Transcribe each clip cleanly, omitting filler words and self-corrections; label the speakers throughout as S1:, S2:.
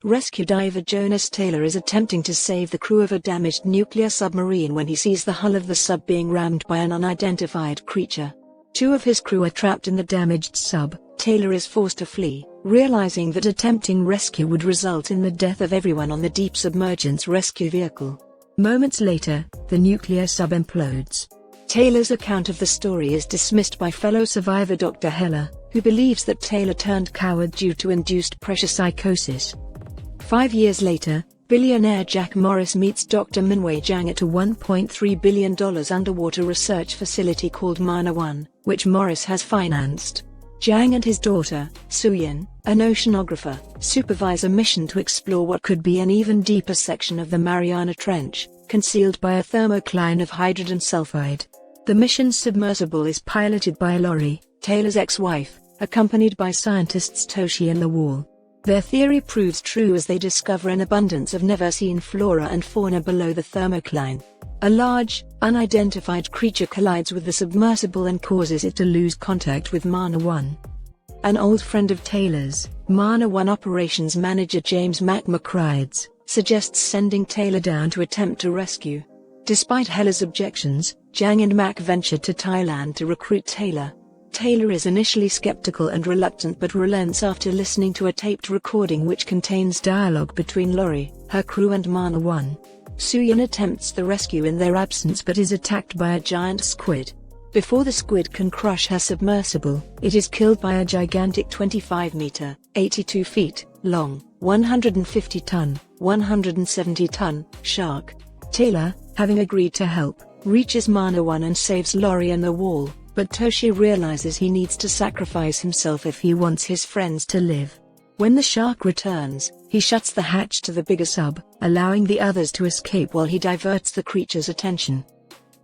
S1: Rescue diver Jonas Taylor is attempting to save the crew of a damaged nuclear submarine when he sees the hull of the sub being rammed by an unidentified creature. Two of his crew are trapped in the damaged sub. Taylor is forced to flee, realizing that attempting rescue would result in the death of everyone on the deep submergence rescue vehicle. Moments later, the nuclear sub implodes. Taylor's account of the story is dismissed by fellow survivor Dr. Heller, who believes that Taylor turned coward due to induced pressure psychosis. 5 years later, billionaire Jack Morris meets Dr. Minwei Zhang at a $1.3 billion underwater research facility called Mana 1, which Morris has financed. Zhang and his daughter, Suyin, an oceanographer, supervise a mission to explore what could be an even deeper section of the Mariana Trench, concealed by a thermocline of hydrogen sulfide. The mission's submersible is piloted by Lori, Taylor's ex-wife, accompanied by scientists Toshi and Lawal. Their theory proves true as they discover an abundance of never-seen flora and fauna below the thermocline. A large, unidentified creature collides with the submersible and causes it to lose contact with Mana 1. An old friend of Taylor's, Mana 1 operations manager James McMacrides, suggests sending Taylor down to attempt to rescue. Despite Heller's objections, Zhang and Mac ventured to Thailand to recruit Taylor. Taylor is initially skeptical and reluctant but relents after listening to a taped recording which contains dialogue between Lori, her crew and Mana 1. Suyin attempts the rescue in their absence but is attacked by a giant squid. Before the squid can crush her submersible, it is killed by a gigantic 25-meter, 82 feet, long, 150-ton, 170-ton, shark. Taylor, having agreed to help, reaches Mana 1 and saves Lori and the wall. But Toshi realizes he needs to sacrifice himself if he wants his friends to live. When the shark returns, he shuts the hatch to the bigger sub, allowing the others to escape while he diverts the creature's attention.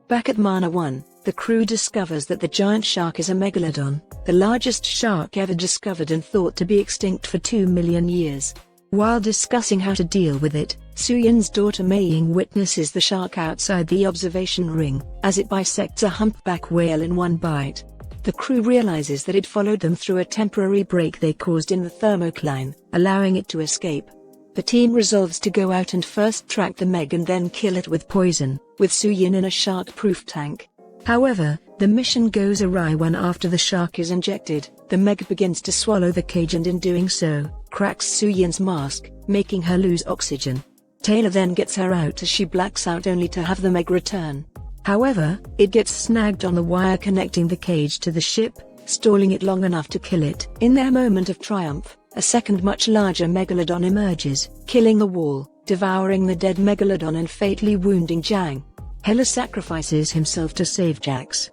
S1: Back at Mana 1, the crew discovers that the giant shark is a Megalodon, the largest shark ever discovered and thought to be extinct for 2 million years. While discussing how to deal with it, Suyin's daughter Meiying witnesses the shark outside the observation ring, as it bisects a humpback whale in one bite. The crew realizes that it followed them through a temporary break they caused in the thermocline, allowing it to escape. The team resolves to go out and first track the Meg and then kill it with poison, with Suyin in a shark-proof tank. However, the mission goes awry when after the shark is injected, the Meg begins to swallow the cage and in doing so, cracks Suyin's mask, making her lose oxygen. Taylor then gets her out as she blacks out only to have the Meg return. However, it gets snagged on the wire connecting the cage to the ship, stalling it long enough to kill it. In their moment of triumph, a second much larger Megalodon emerges, killing the wall, devouring the dead Megalodon and fatally wounding Zhang. Heller sacrifices himself to save Jax.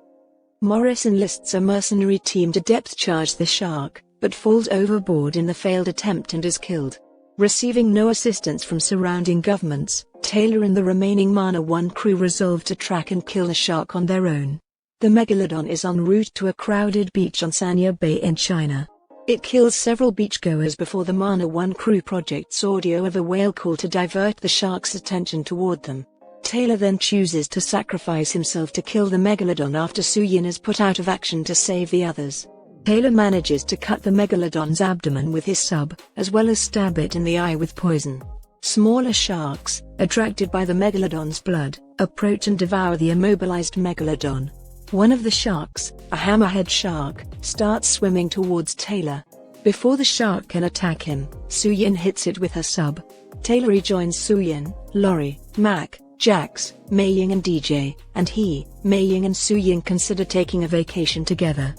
S1: Morris enlists a mercenary team to depth charge the shark, but falls overboard in the failed attempt and is killed. Receiving no assistance from surrounding governments, Taylor and the remaining Mana 1 crew resolve to track and kill the shark on their own. The Megalodon is en route to a crowded beach on Sanya Bay in China. It kills several beachgoers before the Mana 1 crew projects audio of a whale call to divert the shark's attention toward them. Taylor then chooses to sacrifice himself to kill the Megalodon after Suyin is put out of action to save the others. Taylor manages to cut the Megalodon's abdomen with his sub, as well as stab it in the eye with poison. Smaller sharks, attracted by the Megalodon's blood, approach and devour the immobilized Megalodon. One of the sharks, a hammerhead shark, starts swimming towards Taylor. Before the shark can attack him, Suyin hits it with her sub. Taylor rejoins Suyin, Lori, Mac, Jax, Meiying and DJ, and he, Meiying and Suyin consider taking a vacation together.